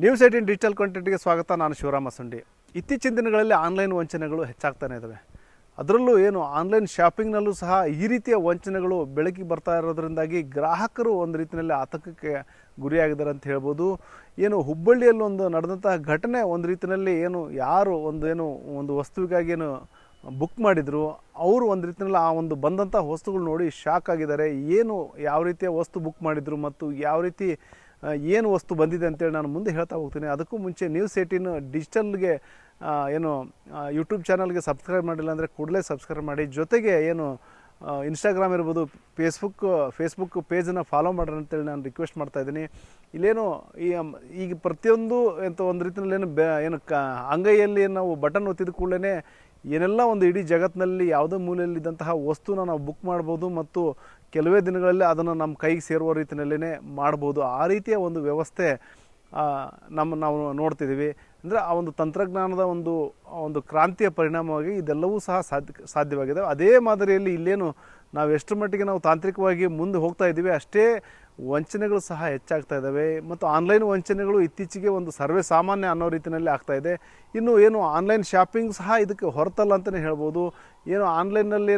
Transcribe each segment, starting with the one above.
News 18 digital ಕಂಟೆಂಟ್ಗೆ ಸ್ವಾಗತ. ನಾನು ಶಿವರಾಮ ಸಂಡಿ. ಇತ್ತೀಚಿನ ದಿನಗಳಲ್ಲಿ ಆನ್ಲೈನ್ ವಂಚನೆಗಳು ಹೆಚ್ಚಾಗ್ತಾನೆ ಇದ್ದಾವೆ. ಅದರಲ್ಲೂ ಆನ್ಲೈನ್ ಶಾಪಿಂಗ್ನಲ್ಲೂ ಸಹ ಈ ರೀತಿಯ ವಂಚನೆಗಳು ಬೆಳಕಿಗೆ ಬರ್ತಾ ಇರೋದ್ರಿಂದಾಗಿ ಗ್ರಾಹಕರು ಒಂದು ರೀತಿಯಲ್ಲಿ ಆತಂಕಕ್ಕೆ ಗುರಿಯಾಗಿದ್ದಾರೆ ಅಂತ ಹೇಳ್ಬೋದು. ಹುಬ್ಬಳ್ಳಿಯಲ್ಲಿ ಒಂದು ನಡೆದಂತಹ ಘಟನೆ ಒಂದು ರೀತಿಯಲ್ಲಿ ಯಾರು ಒಂದು ವಸ್ತುವಿಗಾಗಿ ಬುಕ್ ಮಾಡಿದ್ರು, ಅವರು ಒಂದು ರೀತಿಯಲ್ಲಿ ಆ ಒಂದು ಬಂದಂಥ ವಸ್ತುಗಳು ನೋಡಿ ಶಾಕ್ ಆಗಿದ್ದಾರೆ. ಯಾವ ರೀತಿಯ ವಸ್ತು ಬುಕ್ ಮಾಡಿದ್ರು ಮತ್ತು ಯಾವ ರೀತಿ ಏನು ವಸ್ತು ಬಂದಿದೆ ಅಂತೇಳಿ ನಾನು ಮುಂದೆ ಹೇಳ್ತಾ ಹೋಗ್ತೀನಿ. ಅದಕ್ಕೂ ಮುಂಚೆ ನ್ಯೂಸ್ 18 ಡಿಜಿಟಲ್ಗೆ ಯೂಟ್ಯೂಬ್ ಚಾನಲ್ಗೆ ಸಬ್ಸ್ಕ್ರೈಬ್ ಮಾಡಿಲ್ಲ ಅಂದರೆ ಕೂಡಲೇ ಸಬ್ಸ್ಕ್ರೈಬ್ ಮಾಡಿ. ಜೊತೆಗೆ ಇನ್ಸ್ಟಾಗ್ರಾಮ್ ಇರ್ಬೋದು, ಫೇಸ್ಬುಕ್ ಪೇಜನ್ನು ಫಾಲೋ ಮಾಡ್ರಿ ಅಂತೇಳಿ ನಾನು ರಿಕ್ವೆಸ್ಟ್ ಮಾಡ್ತಾಯಿದ್ದೀನಿ. ಈಗ ಪ್ರತಿಯೊಂದು ಒಂದು ರೀತಿಯಲ್ಲಿ ಅಂಗೈಯಲ್ಲಿ ನಾವು ಬಟನ್ ಒತ್ತಿದ ಕೂಡಲೇ ಏನೆಲ್ಲ ಒಂದು ಇಡೀ ಜಗತ್ತಿನಲ್ಲಿ ಯಾವುದೋ ಮೂಲೆಯಲ್ಲಿದ್ದಂತಹ ವಸ್ತುನ ನಾವು ಬುಕ್ ಮಾಡ್ಬೋದು ಮತ್ತು ಕೆಲವೇ ದಿನಗಳಲ್ಲಿ ಅದನ್ನು ನಮ್ಮ ಕೈಗೆ ಸೇರುವ ರೀತಿಯಲ್ಲೇ ಮಾಡ್ಬೋದು. ಆ ರೀತಿಯ ಒಂದು ವ್ಯವಸ್ಥೆ ನಾವು ನೋಡ್ತಿದ್ದೀವಿ. ಅಂದರೆ ಆ ಒಂದು ತಂತ್ರಜ್ಞಾನದ ಒಂದು ಕ್ರಾಂತಿಯ ಪರಿಣಾಮವಾಗಿ ಇದೆಲ್ಲವೂ ಸಹ ಸಾಧ್ಯವಾಗಿದೆ. ಅದೇ ಮಾದರಿಯಲ್ಲಿ ನಾವು ಎಷ್ಟು ಮಟ್ಟಿಗೆ ನಾವು ತಾಂತ್ರಿಕವಾಗಿ ಮುಂದೆ ಹೋಗ್ತಾ ಇದ್ದೀವಿ, ಅಷ್ಟೇ ವಂಚನೆಗಳು ಸಹ ಹೆಚ್ಚಾಗ್ತಾ ಇದ್ದಾವೆ. ಮತ್ತು ಆನ್ಲೈನ್ ವಂಚನೆಗಳು ಇತ್ತೀಚೆಗೆ ಒಂದು ಸರ್ವೇ ಸಾಮಾನ್ಯ ಅನ್ನೋ ರೀತಿಯಲ್ಲಿ ಆಗ್ತಾ ಇದೆ. ಇನ್ನು ಆನ್ಲೈನ್ ಶಾಪಿಂಗ್ ಸಹ ಇದಕ್ಕೆ ಹೊರತಲ್ಲ ಅಂತಲೇ ಹೇಳ್ಬೋದು. ಆನ್ಲೈನ್ನಲ್ಲಿ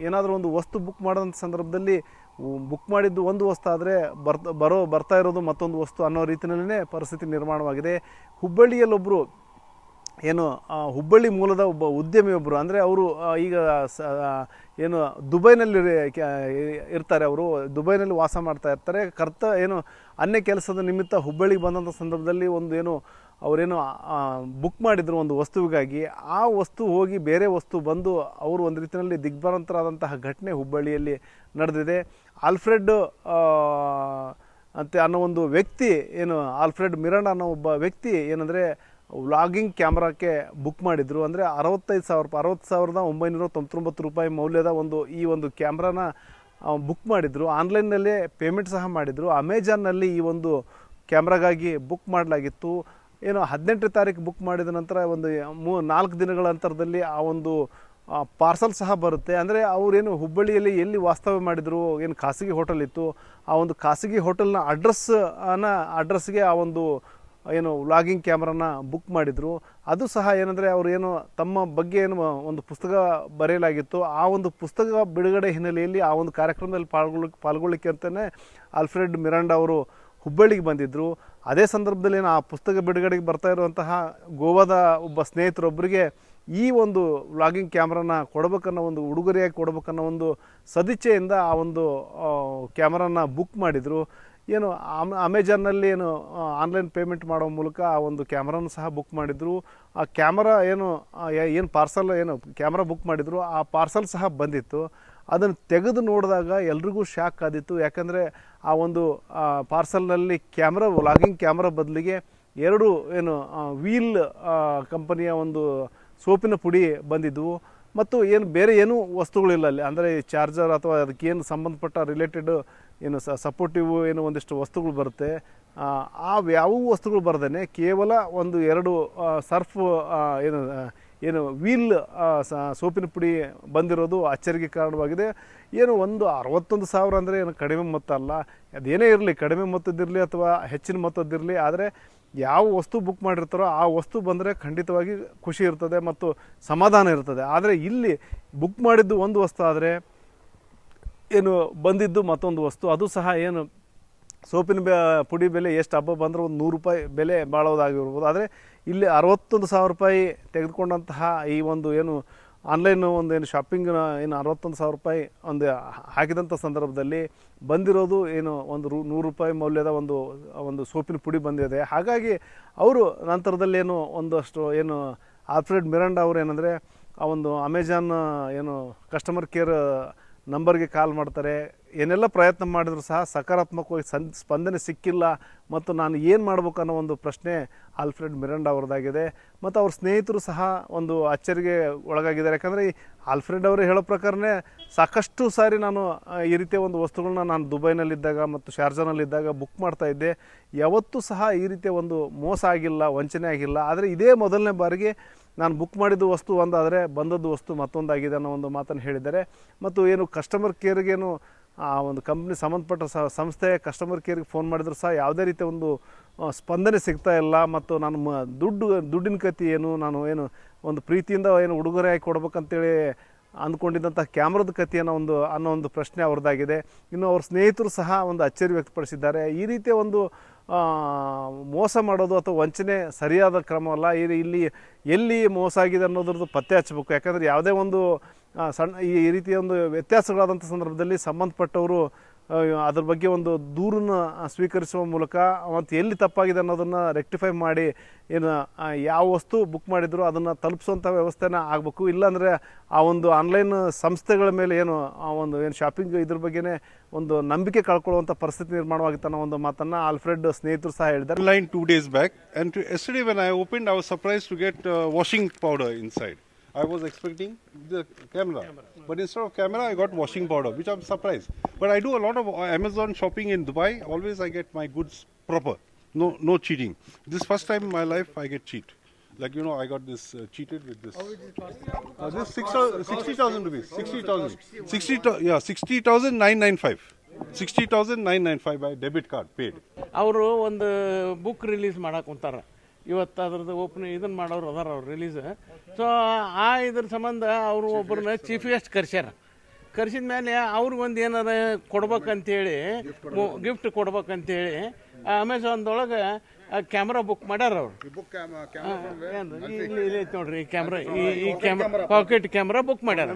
ಏನಾದರೂ ಒಂದು ವಸ್ತು ಬುಕ್ ಮಾಡೋಂಥ ಸಂದರ್ಭದಲ್ಲಿ ಬುಕ್ ಮಾಡಿದ್ದು ಒಂದು ವಸ್ತು ಆದರೆ ಬರ್ತಾ ಇರೋದು ಮತ್ತೊಂದು ವಸ್ತು ಅನ್ನೋ ರೀತಿಯಲ್ಲೇ ಪರಿಸ್ಥಿತಿ ನಿರ್ಮಾಣವಾಗಿದೆ. ಹುಬ್ಬಳ್ಳಿಯಲ್ಲೊಬ್ಬರು ಹುಬ್ಬಳ್ಳಿ ಮೂಲದ ಒಬ್ಬ ಉದ್ಯಮಿಯೊಬ್ಬರು, ಅಂದರೆ ಅವರು ಈಗ ದುಬೈನಲ್ಲಿ ಇರ್ತಾರೆ. ಅವರು ದುಬೈನಲ್ಲಿ ವಾಸ ಮಾಡ್ತಾ ಇರ್ತಾರೆ. ಅನ್ಯ ಕೆಲಸದ ನಿಮಿತ್ತ ಹುಬ್ಬಳ್ಳಿಗೆ ಬಂದಂಥ ಸಂದರ್ಭದಲ್ಲಿ ಅವರೇನು ಬುಕ್ ಮಾಡಿದ್ರು ಒಂದು ವಸ್ತುವಿಗಾಗಿ. ಆ ವಸ್ತು ಹೋಗಿ ಬೇರೆ ವಸ್ತು ಬಂದು ಅವರು ಒಂದು ರೀತಿಯಲ್ಲಿ ದಿಗ್ಭ್ರಾಂತರಾದಂತಹ ಘಟನೆ ಹುಬ್ಬಳ್ಳಿಯಲ್ಲಿ ನಡೆದಿದೆ. ಆಲ್ಫ್ರೆಡ್ ಅನ್ನೋ ಒಂದು ವ್ಯಕ್ತಿ ಆಲ್ಫ್ರೆಡ್ ಮಿರಾಂಡ ಅನ್ನೋ ಒಬ್ಬ ವ್ಯಕ್ತಿ ವ್ಲಾಗಿಂಗ್ ಕ್ಯಾಮ್ರಾಕ್ಕೆ ಬುಕ್ ಮಾಡಿದ್ರು. ಅಂದರೆ 60,999 ರೂಪಾಯಿ ಮೌಲ್ಯದ ಒಂದು ಕ್ಯಾಮ್ರಾನ ಬುಕ್ ಮಾಡಿದ್ರು. ಆನ್ಲೈನ್ನಲ್ಲೇ ಪೇಮೆಂಟ್ ಸಹ ಮಾಡಿದರು. ಅಮೆಜಾನ್ನಲ್ಲಿ ಈ ಒಂದು ಕ್ಯಾಮ್ರಾಗಾಗಿ ಬುಕ್ ಮಾಡಲಾಗಿತ್ತು. 18ನೇ ತಾರೀಕು ಬುಕ್ ಮಾಡಿದ ನಂತರ 4 ದಿನಗಳ ಅಂತರದಲ್ಲಿ ಆ ಒಂದು ಪಾರ್ಸಲ್ ಸಹ ಬರುತ್ತೆ. ಅಂದರೆ ಅವರೇನು ಹುಬ್ಬಳ್ಳಿಯಲ್ಲಿ ಎಲ್ಲಿ ವಾಸ್ತವ್ಯ ಮಾಡಿದರು, ಖಾಸಗಿ ಹೋಟೆಲ್ ಇತ್ತು, ಆ ಒಂದು ಖಾಸಗಿ ಹೋಟೆಲ್ನ ಅಡ್ರೆಸ್ಗೆ ಆ ಒಂದು ವ್ಲಾಗಿಂಗ್ ಕ್ಯಾಮ್ರಾನ ಬುಕ್ ಮಾಡಿದರು. ಅದು ಸಹ ಅವರು ತಮ್ಮ ಬಗ್ಗೆ ಒಂದು ಪುಸ್ತಕ ಬರೆಯಲಾಗಿತ್ತು. ಆ ಒಂದು ಪುಸ್ತಕ ಬಿಡುಗಡೆ ಹಿನ್ನೆಲೆಯಲ್ಲಿ ಆ ಒಂದು ಕಾರ್ಯಕ್ರಮದಲ್ಲಿ ಪಾಲ್ಗೊಳ್ಳಿಕ್ಕೆ ಅಂತಲೇ ಆಲ್ಫ್ರೆಡ್ ಮಿರಾಂಡ ಅವರು ಹುಬ್ಬಳ್ಳಿಗೆ ಬಂದಿದ್ದರು. ಅದೇ ಸಂದರ್ಭದಲ್ಲಿ ಆ ಪುಸ್ತಕ ಬಿಡುಗಡೆಗೆ ಬರ್ತಾ ಇರುವಂತಹ ಗೋವಾದ ಒಬ್ಬ ಸ್ನೇಹಿತರೊಬ್ಬರಿಗೆ ಈ ಒಂದು ವ್ಲಾಗಿಂಗ್ ಕ್ಯಾಮ್ರಾನ ಕೊಡಬೇಕನ್ನೋ ಒಂದು ಉಡುಗೊರೆಯಾಗಿ ಕೊಡಬೇಕನ್ನೋ ಒಂದು ಸದಿಚ್ಛೆಯಿಂದ ಆ ಒಂದು ಕ್ಯಾಮ್ರಾನ ಬುಕ್ ಮಾಡಿದರು. ಅಮೆಜಾನ್ನಲ್ಲಿ ಆನ್ಲೈನ್ ಪೇಮೆಂಟ್ ಮಾಡೋ ಮೂಲಕ ಆ ಒಂದು ಕ್ಯಾಮ್ರಾನು ಸಹ ಬುಕ್ ಮಾಡಿದರು. ಆ ಕ್ಯಾಮ್ರಾ ಪಾರ್ಸಲ್ ಕ್ಯಾಮ್ರಾ ಬುಕ್ ಮಾಡಿದರು, ಆ ಪಾರ್ಸಲ್ ಸಹ ಬಂದಿತ್ತು. ಅದನ್ನು ತೆಗೆದು ನೋಡಿದಾಗ ಎಲ್ರಿಗೂ ಶಾಕ್ ಆದಿತ್ತು. ಯಾಕಂದರೆ ಆ ಒಂದು ಪಾರ್ಸಲ್ನಲ್ಲಿ ವ್ಲಾಗಿಂಗ್ ಕ್ಯಾಮ್ರಾ ಬದಲಿಗೆ 2 ವೀಲ್ ಕಂಪನಿಯ ಒಂದು ಸೋಪಿನ ಪುಡಿ ಬಂದಿದ್ದವು ಮತ್ತು ಬೇರೆ ವಸ್ತುಗಳಿಲ್ಲ ಅಲ್ಲಿ. ಅಂದರೆ ಚಾರ್ಜರ್ ಅಥವಾ ಅದಕ್ಕೆ ಸಂಬಂಧಪಟ್ಟ ರಿಲೇಟೆಡ್ ಸಪೋರ್ಟಿವ್ ಒಂದಿಷ್ಟು ವಸ್ತುಗಳು ಬರುತ್ತೆ. ಯಾವ ವಸ್ತುಗಳು ಬರ್ದೇ ಕೇವಲ 2 ಸರ್ಫ್ ವೀಲ್ ಸೋಪಿನ ಪುಡಿ ಬಂದಿರೋದು ಅಚ್ಚರಿಗೆ ಕಾರಣವಾಗಿದೆ. ಒಂದು 61,000 ಅಂದರೆ ಕಡಿಮೆ ಮೊತ್ತ ಅಲ್ಲ. ಅದೇನೇ ಇರಲಿ, ಕಡಿಮೆ ಮೊತ್ತದಿರಲಿ ಅಥವಾ ಹೆಚ್ಚಿನ ಮೊತ್ತದಿರಲಿ, ಆದರೆ ಯಾವ ವಸ್ತು ಬುಕ್ ಮಾಡಿರ್ತಾರೋ ಆ ವಸ್ತು ಬಂದರೆ ಖಂಡಿತವಾಗಿ ಖುಷಿ ಇರ್ತದೆ ಮತ್ತು ಸಮಾಧಾನ ಇರ್ತದೆ. ಆದರೆ ಇಲ್ಲಿ ಬುಕ್ ಮಾಡಿದ್ದು ಒಂದು ವಸ್ತು ಆದರೆ ಬಂದಿದ್ದು ಮತ್ತೊಂದು ವಸ್ತು. ಅದು ಸಹ ಸೋಪಿನ ಪುಡಿ ಬೆಲೆ ಎಷ್ಟು ಹಬ್ಬ ಬಂದರೆ ಒಂದು 100 ರೂಪಾಯಿ ಬೆಲೆ ಬಾಳೋದಾಗಿರ್ಬೋದು. ಆದರೆ ಇಲ್ಲಿ 61,000 ರೂಪಾಯಿ ತೆಗೆದುಕೊಂಡಂತಹ ಈ ಆನ್ಲೈನ್ ಶಾಪಿಂಗ್ 61,000 ರೂಪಾಯಿ ಹಾಕಿದಂಥ ಸಂದರ್ಭದಲ್ಲಿ ಬಂದಿರೋದು ಒಂದು 100 ರೂಪಾಯಿ ಮೌಲ್ಯದ ಒಂದು ಸೋಪಿನ ಪುಡಿ ಬಂದಿದೆ. ಹಾಗಾಗಿ ಅವರು ನಂತರದಲ್ಲಿ ಒಂದಷ್ಟು ಆಲ್ಫ್ರೆಡ್ ಮಿರಾಂಡ ಅವರು ಆ ಒಂದು ಅಮೆಜಾನ್ ಕಸ್ಟಮರ್ ಕೇರ್ ನಂಬರ್ಗೆ ಕಾಲ್ ಮಾಡ್ತಾರೆ. ಏನೆಲ್ಲ ಪ್ರಯತ್ನ ಮಾಡಿದ್ರು ಸಹ ಸಕಾರಾತ್ಮಕವಾಗಿ ಸ್ಪಂದನೆ ಸಿಕ್ಕಿಲ್ಲ ಮತ್ತು ನಾನು ಏನು ಮಾಡಬೇಕು ಅನ್ನೋ ಒಂದು ಪ್ರಶ್ನೆ ಆಲ್ಫ್ರೆಡ್ ಮಿರಾಂಡ ಅವ್ರದ್ದಾಗಿದೆ. ಮತ್ತು ಅವ್ರ ಸ್ನೇಹಿತರು ಸಹ ಒಂದು ಅಚ್ಚರಿಗೆ ಒಳಗಾಗಿದ್ದಾರೆ. ಯಾಕಂದರೆ ಆಲ್ಫ್ರೆಡ್ ಅವರು ಹೇಳೋ ಪ್ರಕಾರನೇ ಸಾಕಷ್ಟು ಸಾರಿ ನಾನು ಈ ರೀತಿಯ ಒಂದು ವಸ್ತುಗಳನ್ನ ನಾನು ದುಬೈನಲ್ಲಿದ್ದಾಗ ಮತ್ತು ಶಾರ್ಜಾನಲ್ಲಿದ್ದಾಗ ಬುಕ್ ಮಾಡ್ತಾ ಇದ್ದೆ. ಯಾವತ್ತೂ ಸಹ ಈ ರೀತಿಯ ಒಂದು ಮೋಸ ಆಗಿಲ್ಲ, ವಂಚನೆ ಆಗಿಲ್ಲ. ಆದರೆ ಇದೇ ಮೊದಲನೇ ಬಾರಿಗೆ ನಾನು ಬುಕ್ ಮಾಡಿದ್ದು ವಸ್ತು ಒಂದಾದರೆ ಬಂದದ್ದು ವಸ್ತು ಮತ್ತೊಂದಾಗಿದೆ ಅನ್ನೋ ಒಂದು ಮಾತನ್ನು ಹೇಳಿದ್ದಾರೆ. ಮತ್ತು ಕಸ್ಟಮರ್ ಕೇರ್ಗೇನು ಆ ಒಂದು ಕಂಪ್ನಿ ಸಂಬಂಧಪಟ್ಟ ಸಂಸ್ಥೆ ಕಸ್ಟಮರ್ ಕೇರ್ಗೆ ಫೋನ್ ಮಾಡಿದ್ರು ಸಹ ಯಾವುದೇ ರೀತಿಯ ಒಂದು ಸ್ಪಂದನೆ ಸಿಗ್ತಾ ಇಲ್ಲ ಮತ್ತು ನಾನು ದುಡ್ಡಿನ ಕತೆ ಏನು, ನಾನು ಏನು ಒಂದು ಪ್ರೀತಿಯಿಂದ ಏನು ಉಡುಗೊರೆ ಆಗಿ ಕೊಡ್ಬೇಕಂತೇಳಿ ಅಂದ್ಕೊಂಡಿದ್ದಂಥ ಕ್ಯಾಮ್ರಾದ ಕತೆ ಅನ್ನೋ ಒಂದು ಪ್ರಶ್ನೆ ಅವ್ರದ್ದಾಗಿದೆ. ಇನ್ನು ಅವ್ರ ಸ್ನೇಹಿತರು ಸಹ ಒಂದು ಅಚ್ಚರಿ ವ್ಯಕ್ತಪಡಿಸಿದ್ದಾರೆ. ಈ ರೀತಿಯ ಒಂದು ಮೋಸ ಮಾಡೋದು ಅಥವಾ ವಂಚನೆ ಸರಿಯಾದ ಕ್ರಮವಲ್ಲ. ಇಲ್ಲಿ ಎಲ್ಲಿ ಮೋಸ ಆಗಿದೆ ಅನ್ನೋದ್ರದ್ದು ಪತ್ತೆ ಹಚ್ಚಬೇಕು. ಯಾಕಂದರೆ ಯಾವುದೇ ಒಂದು ಸಣ್ಣ ಈ ರೀತಿಯ ಒಂದು ವ್ಯತ್ಯಾಸಗಳಾದಂಥ ಸಂದರ್ಭದಲ್ಲಿ ಸಂಬಂಧಪಟ್ಟವರು ಅದ್ರ ಬಗ್ಗೆ ಒಂದು ದೂರನ್ನು ಸ್ವೀಕರಿಸುವ ಮೂಲಕ ಮತ್ತು ಎಲ್ಲಿ ತಪ್ಪಾಗಿದೆ ಅನ್ನೋದನ್ನು ರೆಕ್ಟಿಫೈ ಮಾಡಿ ಏನು ಯಾವ ವಸ್ತು ಬುಕ್ ಮಾಡಿದ್ರು ಅದನ್ನು ತಲುಪಿಸುವಂಥ ವ್ಯವಸ್ಥೆನ ಆಗಬೇಕು. ಇಲ್ಲಾಂದರೆ ಆ ಒಂದು ಆನ್ಲೈನ್ ಸಂಸ್ಥೆಗಳ ಮೇಲೆ ಏನು ಶಾಪಿಂಗ್ ಇದ್ರ ಬಗ್ಗೆನೇ ಒಂದು ನಂಬಿಕೆ ಕಳ್ಕೊಳ್ಳುವಂಥ ಪರಿಸ್ಥಿತಿ ನಿರ್ಮಾಣವಾಗಿತ್ತು ಅನ್ನೋ ಒಂದು ಮಾತನ್ನು ಆಲ್ಫ್ರೆಡ್ ಸ್ನೇಹಿತರು ಸಹ ಹೇಳಿದ್ದಾರೆ. Online 2 days back, and yesterday when I opened, I was surprised to get washing powder inside. I was expecting the camera, but instead of camera, I got washing powder, which I'm surprised. But I do a lot of Amazon shopping in Dubai. Always I get my goods proper, no cheating. This first time in my life I get cheat. Like I got this cheated with this. This 60,000 rupees. 60,995. 60,995 by debit card paid. ಅವರು ಒಂದು book release ಮಾಡಕ್ಕೆ ಕುಂತಾರ. ಇವತ್ತು ಅದ್ರದ್ದು ಇದನ್ನು ಮಾಡೋರು ಅದಾರ ಅವ್ರು ರಿಲೀಸ್. ಸೊ ಇದ್ರ ಸಂಬಂಧ ಅವರು ಒಬ್ಬರನ್ನ ಚೀಫ್ ಗೆಸ್ಟ್ ಕರ್ಸಿದ ಮೇಲೆ ಅವ್ರಿಗೊಂದು ಏನಾರ ಕೊಡ್ಬೇಕಂತೇಳಿ, ಗಿಫ್ಟ್ ಕೊಡ್ಬೇಕಂತೇಳಿ ಅಮೆಝಾನ್ದೊಳಗೆ ಕ್ಯಾಮ್ರಾ ಬುಕ್ ಮಾಡ್ಯಾರ ಅವ್ರು. ಇಲ್ಲಿ ನೋಡ್ರಿ ಈ ಕ್ಯಾಮ್ರಾ ಪಾಕೆಟ್ ಕ್ಯಾಮ್ರಾ ಬುಕ್ ಮಾಡ್ಯಾರ.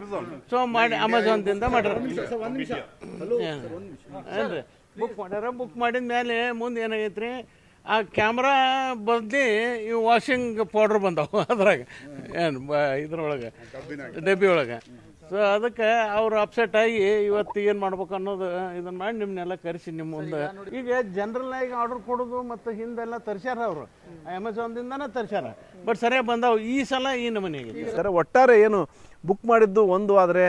ಸೊ ಮಾಡಿ ಅಮೆಝಾನ್ದಿಂದ ಮಾಡ್ಯಾರ ಏನ್ರಿ ಬುಕ್ ಮಾಡಿದ ಮೇಲೆ ಮುಂದೆ ಏನಾಗೈತ್ರಿ, ಆ ಕ್ಯಾಮ್ರಾ ಬದಲಿ ಈ ವಾಷಿಂಗ್ ಪೌಡ್ರ್ ಬಂದವು ಅದ್ರಾಗ ಇದ್ರೊಳಗೆ ಡಬ್ಬಿ ಒಳಗೆ. ಸೊ ಅದಕ್ಕೆ ಅವರು ಅಪ್ಸೆಟ್ ಆಗಿ ಇವತ್ತು ಏನು ಮಾಡ್ಬೇಕು ಅನ್ನೋದು ಇದನ್ನು ಮಾಡಿ ನಿಮ್ಮನ್ನೆಲ್ಲ ಕರೆಸಿ ನಿಮ್ಮ ಮುಂದೆ. ಈಗ ಜನರಲ್ಲಾಗಿ ಆರ್ಡರ್ ಕೊಡೋದು ಮತ್ತು ಹಿಂದೆಲ್ಲ ತರಿಸ್ಯಾರ ಅವರು ಅಮೆಝಾನ್ದಿಂದನೇ ತರಿಸ್ಯಾರ, ಬಟ್ ಸರಿಯಾಗಿ ಬಂದವು. ಈ ಸಲ ಈ ನಮೂನೆಗೆ ಸರ್ ಒಟ್ಟಾರೆ ಏನು ಬುಕ್ ಮಾಡಿದ್ದು ಒಂದು ಆದರೆ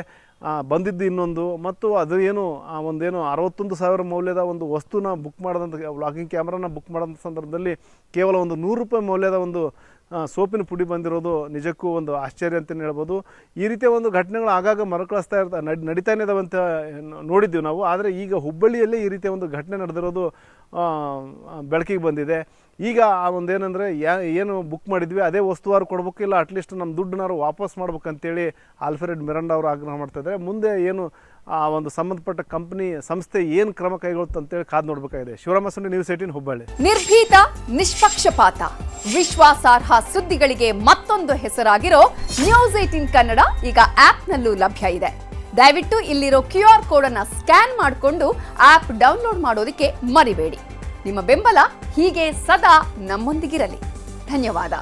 ಬಂದಿದ್ದು ಇನ್ನೊಂದು, ಮತ್ತು ಅದು ಏನು ಒಂದೇನು 61,000 ಮೌಲ್ಯದ ಒಂದು ವಸ್ತುನ ಬುಕ್ ಮಾಡಿದಂಥ ವ್ಲಾಗಿಂಗ್ ಕ್ಯಾಮ್ರಾನ ಬುಕ್ ಮಾಡೋಂಥ ಸಂದರ್ಭದಲ್ಲಿ ಕೇವಲ ಒಂದು 100 ರೂಪಾಯಿ ಮೌಲ್ಯದ ಒಂದು ಸೋಪಿನ ಪುಡಿ ಬಂದಿರೋದು ನಿಜಕ್ಕೂ ಒಂದು ಆಶ್ಚರ್ಯ ಅಂತಲೇ ಹೇಳ್ಬೋದು. ಈ ರೀತಿಯ ಒಂದು ಘಟನೆಗಳು ಆಗಾಗ ಮರುಕಳಿಸ್ತಾ ನಡೀತಾನೆ ಇದಾವೆ ಅಂತ ನೋಡಿದ್ದೀವಿ ನಾವು. ಆದರೆ ಈಗ ಹುಬ್ಬಳ್ಳಿಯಲ್ಲೇ ಈ ರೀತಿಯ ಒಂದು ಘಟನೆ ನಡೆದಿರೋದು ಬೆಳಕಿಗೆ ಬಂದಿದೆ. ಈಗ ಆ ಒಂದೇನೆಂದರೆ ಏನು ಬುಕ್ ಮಾಡಿದ್ವಿ ಅದೇ ವಸ್ತುವಾರು ಕೊಡ್ಬೇಕಿಲ್ಲ, ಅಟ್ಲೀಸ್ಟ್ ನಮ್ಮ ದುಡ್ಡನ್ನಾರು ವಾಪಸ್ ಮಾಡ್ಬೇಕಂತೇಳಿ ಆಲ್ಫ್ರೆಡ್ ಮಿರಾಂಡಾ ಅವರು ಆಗ್ರಹ ಮಾಡ್ತಾಯಿದ್ದಾರೆ. ಮುಂದೆ ಏನು ಆ ಒಂದು ಸಂಬಂಧಪಟ್ಟ ಸಂಸ್ಥೆ ಏನು ಕ್ರಮ ಕೈಗೊಳ್ಳುತ್ತೆ ಅಂತೇಳಿ ಕಾದು ನೋಡಬೇಕಾಗಿದೆ. ಶಿವರಾಮ ಮಸಂಡಿ, ನ್ಯೂಸ್ 18 ಹುಬ್ಬಳ್ಳಿ. ನಿರ್ಭೀತ, ನಿಷ್ಪಕ್ಷಪಾತ, ವಿಶ್ವಾಸಾರ್ಹ ಸುದ್ದಿಗಳಿಗೆ ಮತ್ತೊಂದು ಹೆಸರಾಗಿರೋ ನ್ಯೂಸ್ 18 ಕನ್ನಡ ಈಗ ಆಪ್ನಲ್ಲೂ ಲಭ್ಯ ಇದೆ. ದಯವಿಟ್ಟು ಇಲ್ಲಿರೋ QR ಕೋಡ್ ಅನ್ನು ಸ್ಕ್ಯಾನ್ ಮಾಡಿಕೊಂಡು ಆಪ್ ಡೌನ್ಲೋಡ್ ಮಾಡೋದಕ್ಕೆ ಮರಿಬೇಡಿ. ನಿಮ್ಮ ಬೆಂಬಲ ಹೀಗೆ ಸದಾ ನಮ್ಮೊಂದಿಗಿರಲಿ. ಧನ್ಯವಾದ.